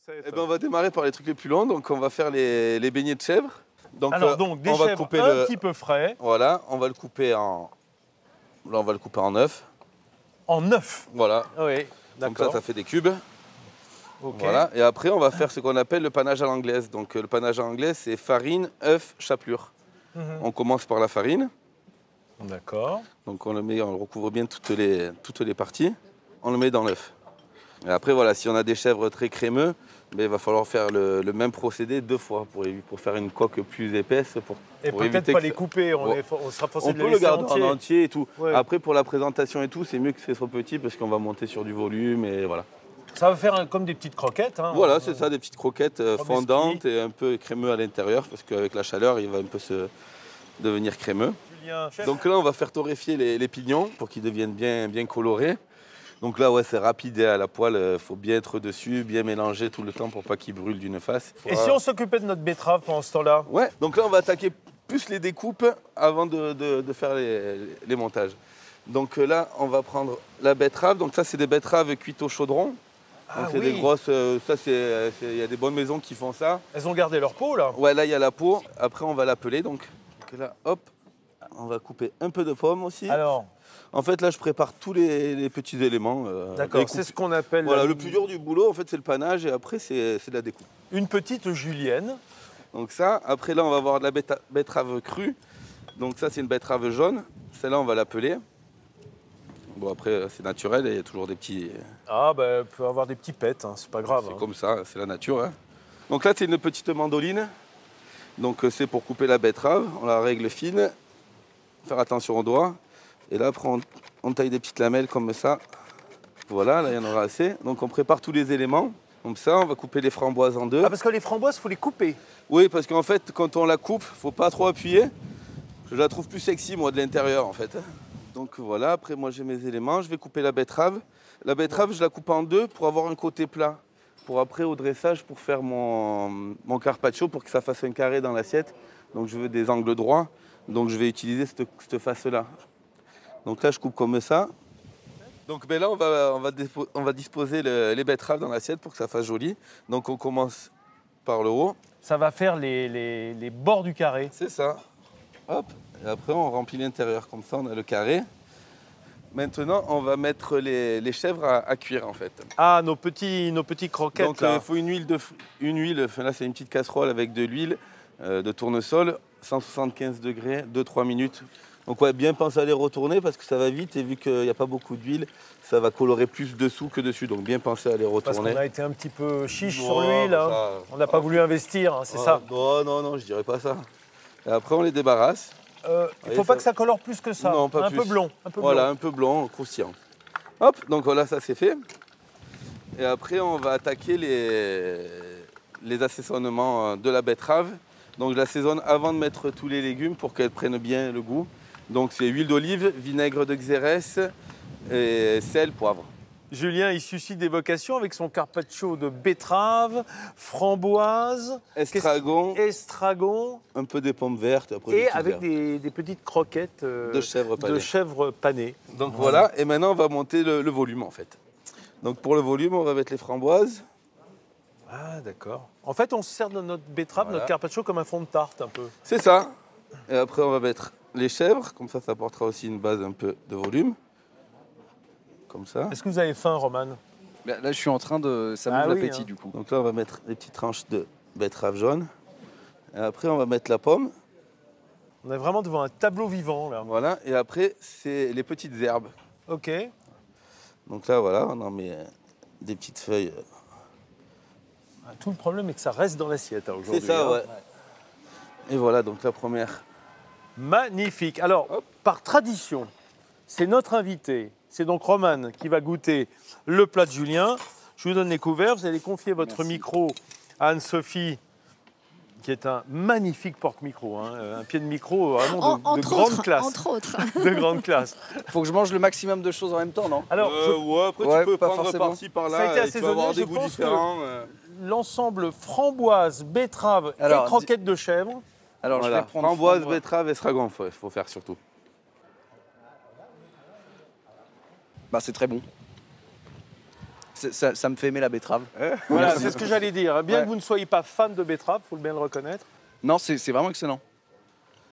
Eh ben, on va démarrer par les trucs les plus longs. Donc, on va faire les beignets de chèvre. Donc, donc des on va chèvres couper un petit peu frais. Voilà, on va le couper en. Là, on va le couper en 9. En 9. Voilà. Oui, Comme d'accord. ça fait des cubes. Okay. Voilà. Et après, on va faire ce qu'on appelle le panage à l'anglaise. Donc, le panage à l'anglaise, c'est farine, œuf, chapelure. On commence par la farine. D'accord. Donc, on le recouvre bien toutes les parties. On le met dans l'œuf. Et après, voilà, si on a des chèvres très crémeux, il va falloir faire le même procédé 2 fois pour faire une coque plus épaisse. Et peut-être pas les couper, on sera forcé de les laisser entiers. On peut le garder en entier et tout. Ouais. Après, pour la présentation et tout, c'est mieux que ce soit petit parce qu'on va monter sur du volume et voilà. Ça va faire comme des petites croquettes. Hein, voilà, c'est ça, des petites croquettes fondantes et un peu crémeux à l'intérieur parce qu'avec la chaleur, il va un peu devenir crémeux. Julien, chef. Donc là, on va faire torréfier les pignons pour qu'ils deviennent bien colorés. Donc là, ouais, c'est rapide et à la poêle, il faut bien être dessus, bien mélanger tout le temps pour pas qu'il brûle d'une face. Et si on s'occupait de notre betterave pendant ce temps-là? Ouais, donc là, on va attaquer plus les découpes avant de faire les montages. Donc là, on va prendre la betterave. Donc ça, c'est des betteraves cuites au chaudron. Ah donc c'est oui. des grosses, il y a des bonnes maisons qui font ça. Elles ont gardé leur peau, là? Ouais, là, il y a la peau. Après, on va la peler. Donc là, hop, on va couper un peu de pomme aussi. Alors, en fait, là, je prépare tous les petits éléments. d'accord, c'est ce qu'on appelle... Voilà, le plus dur du boulot, en fait, c'est le panage et après, c'est de la découpe. Une petite julienne. Donc ça, après là, on va avoir de la betterave crue. Donc ça, c'est une betterave jaune. Celle-là, on va la peler. Bon, après, c'est naturel et il y a toujours des petits... Ah, ben, peut avoir des petits pets, hein, c'est pas grave. C'est hein. comme ça, c'est la nature. Hein. Donc là, c'est une petite mandoline. Donc c'est pour couper la betterave. On la règle fine. Faire attention aux doigts. Et là, après, on taille des petites lamelles comme ça. Voilà, là, il y en aura assez. Donc on prépare tous les éléments. Comme ça, on va couper les framboises en 2. Ah, parce que les framboises, il faut les couper. Oui, parce qu'en fait, quand on la coupe, il ne faut pas trop appuyer. Je la trouve plus sexy, moi, de l'intérieur, en fait. Donc voilà, après, moi, j'ai mes éléments. Je vais couper la betterave. La betterave, je la coupe en 2 pour avoir un côté plat. Pour après, au dressage, pour faire mon carpaccio, pour que ça fasse un carré dans l'assiette. Donc je veux des angles droits. Donc je vais utiliser cette face-là. Donc là, je coupe comme ça. Donc ben là, on va disposer les betteraves dans l'assiette pour que ça fasse joli. Donc on commence par le haut. Ça va faire les bords du carré. C'est ça. Hop. Et après, on remplit l'intérieur. Comme ça, on a le carré. Maintenant, on va mettre les chèvres à cuire, en fait. Ah, nos petits croquettes, donc là. il faut une huile. Enfin, là, c'est une petite casserole avec de l'huile de tournesol. 175 degrés, 2-3 minutes. Donc ouais, bien penser à les retourner parce que ça va vite et vu qu'il n'y a pas beaucoup d'huile, ça va colorer plus dessous que dessus. Donc bien penser à les retourner. Parce qu'on a été un petit peu chiche sur l'huile. Hein. On n'a pas voulu investir, hein, c'est ça? Non, je dirais pas ça. Et après, on les débarrasse. Il ne faut pas que ça colore plus que ça. Non, pas un plus. peu blond. Voilà, un peu blond, croustillant. Hop, donc voilà, ça c'est fait. Et après, on va attaquer les assaisonnements de la betterave. Donc je l'assaisonne avant de mettre tous les légumes pour qu'elle prenne bien le goût. Donc c'est huile d'olive, vinaigre de xérès, et sel, poivre. Julien, il suscite des vocations avec son carpaccio de betterave, framboise, estragon, un peu des pommes vertes. Après et avec des petites croquettes de chèvre panées. Donc voilà, et maintenant on va monter le volume en fait. Donc pour le volume, on va mettre les framboises. Ah d'accord. En fait, on se sert de notre betterave, notre carpaccio comme un fond de tarte un peu. C'est ça. Et après, on va mettre les chèvres, comme ça apportera aussi une base un peu de volume. Comme ça. Est-ce que vous avez faim, Roman? Là, je suis en train de... Ça m'ouvre l'appétit, du coup. Donc là, on va mettre des petites tranches de betterave jaune. Et après, on va mettre la pomme. On est vraiment devant un tableau vivant, là. Voilà. Et après, c'est les petites herbes. OK. Donc là, voilà, on en met des petites feuilles. Tout le problème est que ça reste dans l'assiette aujourd'hui. C'est ça, ouais. Et voilà, donc la première. Magnifique. Alors, par tradition, c'est notre invité. C'est donc Roman qui va goûter le plat de Julien. Je vous donne les couverts. Vous allez confier votre micro à Anne-Sophie, qui est un magnifique porte-micro. Hein, un pied de micro vraiment de grande classe. Entre autres. De grande classe. Faut que je mange le maximum de choses en même temps, non? Alors, après, tu peux pas prendre forcément. par-ci, par-là. Ça a été et tu vas assaisonné, avoir des je goûts pense différents. l'ensemble framboise, betterave et croquettes de chèvre. Alors, voilà. je vais prendre framboise, betterave, estragon, il faut faire surtout. Bah, c'est très bon. Ça me fait aimer la betterave. Voilà, c'est ce que j'allais dire. Bien que vous ne soyez pas fan de betterave, il faut bien le reconnaître. Non, c'est vraiment excellent.